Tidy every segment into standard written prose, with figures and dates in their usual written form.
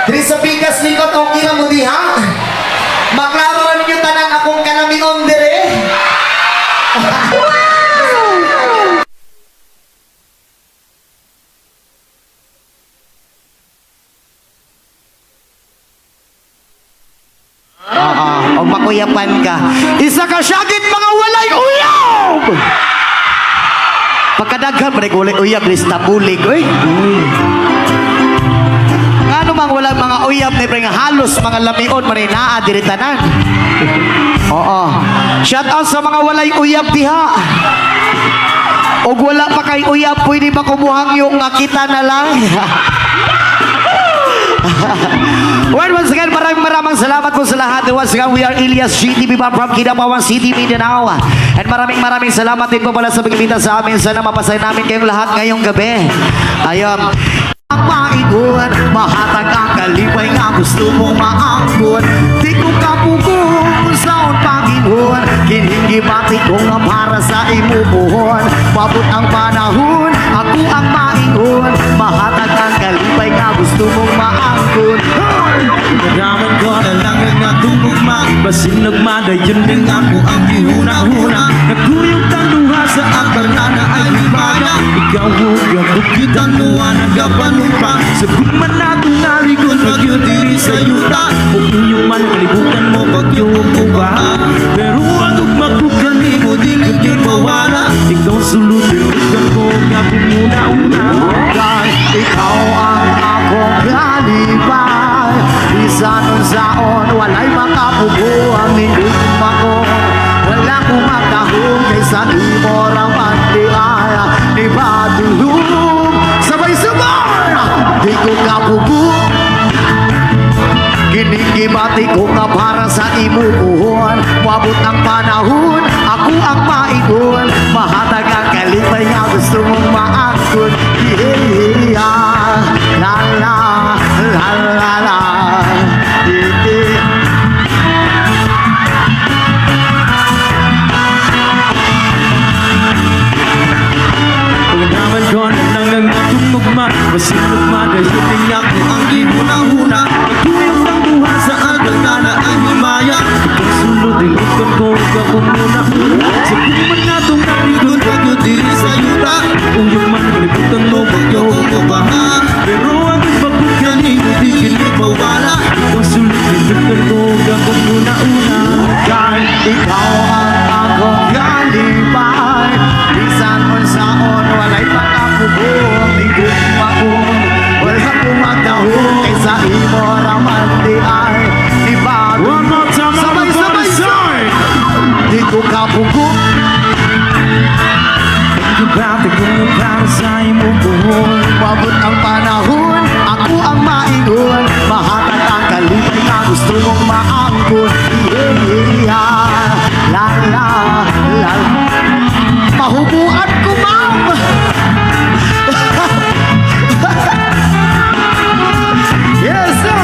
Diri sa bigas likot okay na mo diha. Maklaro ra ninyo tanan akong kanaminon dire. O makuyapan ka. Isa ka syagit mga walay uyab. Pagkadaghan pa rin walay uyab, lista bulig. Uy. Ano mang walang mga uyab na nga halos mga lamion marinaa diritanan. Oo. Shout out sa mga walay uyab diha. O wala pa kay uyab, pwede ba kumuhang yung kita na lang? Well, once again, maraming salamat po sa lahat. Once again, we are Elias GTV from Kidapawan City, Mindanao. And maraming salamat din po pala sa pagkikita sa amin. Sana mapasay namin kayong lahat ngayong gabi. Ayun. Ang maigon, mahatag ang kalipay nga gusto mong maangkon. Di ko kapugong saon Panginoon. Kinhingibati ko nga para sa imubuhon. Pabot ang panahon, ako ang maigon. Mahatag ang kalipay nga gusto mong maangkon. Nagaman ko na lang ang natulugma. Basin nagmadayon din ako ang gihuna-huna. Nagkuyog ang luha sa akala na ay himana. Ikaw huwag bukid ang luha nagapanumpa. Sa kuman natong narikon pag-yun diri sa yuta. Kung inyong man kalibutan mo pag-yung kubaha. Pero ang ugmagbukan ni mo dilig yun mawala. Ikaw sulutin ko gapin muna-una. Dahil ikaw ang akong galibay. Isanon-saon, walay makapugo ang nindong makong. Wala kong matahong kaysa imo raman di ay ni Badulong. Sabay-sabay, di ko kapugo. Kinigibati ko nga para sa imubuhon. Wabot ang panahon, ako ang maigon. Mahatag ang kalipay nga gusto mong maangkon. Yeah, la la, la la la. Pagdaman ko na lang ang tumugma. Basin nagmadayon din ako ang gihuna-huna. Nagkuyog ang buha sa agala na ay himaya. Ikaw sulutin ko gapin muna-una. Sa kuman natong narikon pag-yun diri sa yuta. Kung yung man kalibutan mo pag-yung kubaha. Pero ang pagbukan ni mo di kinig mawala. Ikaw sulutin ko gapin muna-una. Dahil ikaw ang akong galibay. Isanon-saon, walay makapugo ang nindong makong. Wala kong matahong kaysa imo raman di ay ni Badulong. One more time, Sabay-sabay, side. di ko kapugo. Ibati ko na para sa iyong buhon. Wabot ang panahon, ako ang maigon. Mahatag ang kalipay na gusto mong maangkon. Yeah, la la la. Mahubuan ko, ma'am. Yes, sir.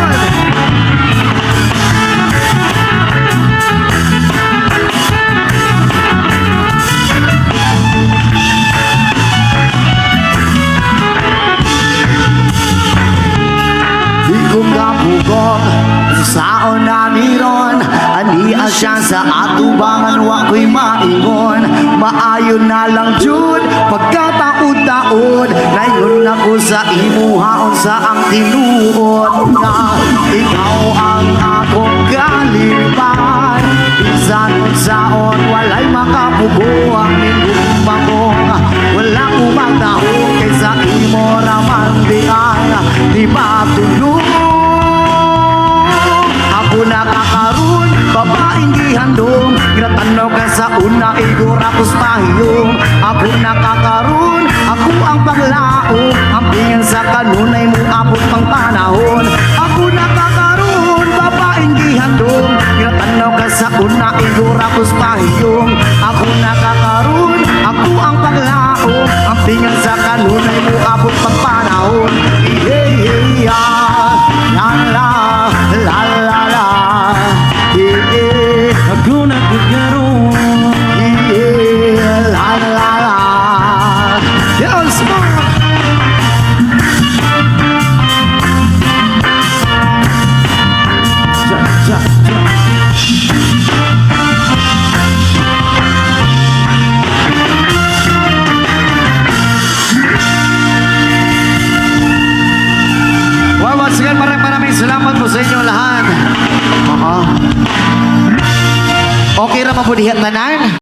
Di ko kapugong saon na niron. Ania siya sa atubangan wako'y maingon. Maayon na lang jud pagkataod-taod. Nayon ako sa imuhaon sa ang tinuod na ikaw ang akong galibay. Isanon-saon walay makapugo ang nindong makong. Wala kong magtahong kaysa imo raman di ay di Badulong. Ako nakakaroon, babaeng gihandong. Ginatanaw ka sa una, igurapos pahiyong. Ako nakakaroon, ako ang paglaong. Ang pingin sa kanunay mo abot pang panahon. Ako nakakaroon, babaeng gihandong. Ginatanaw ka sa una, igurapos pahiyong. Ako nakakaroon, ako ang paglaong. Ang pingin sa kanunay mo abot pang panahon. La la la la la. Ako nagkakaroon. La la la. Yes, ma'am. once again, maraming salamat po sa inyo lahat. Okay ra mabudihan tanan.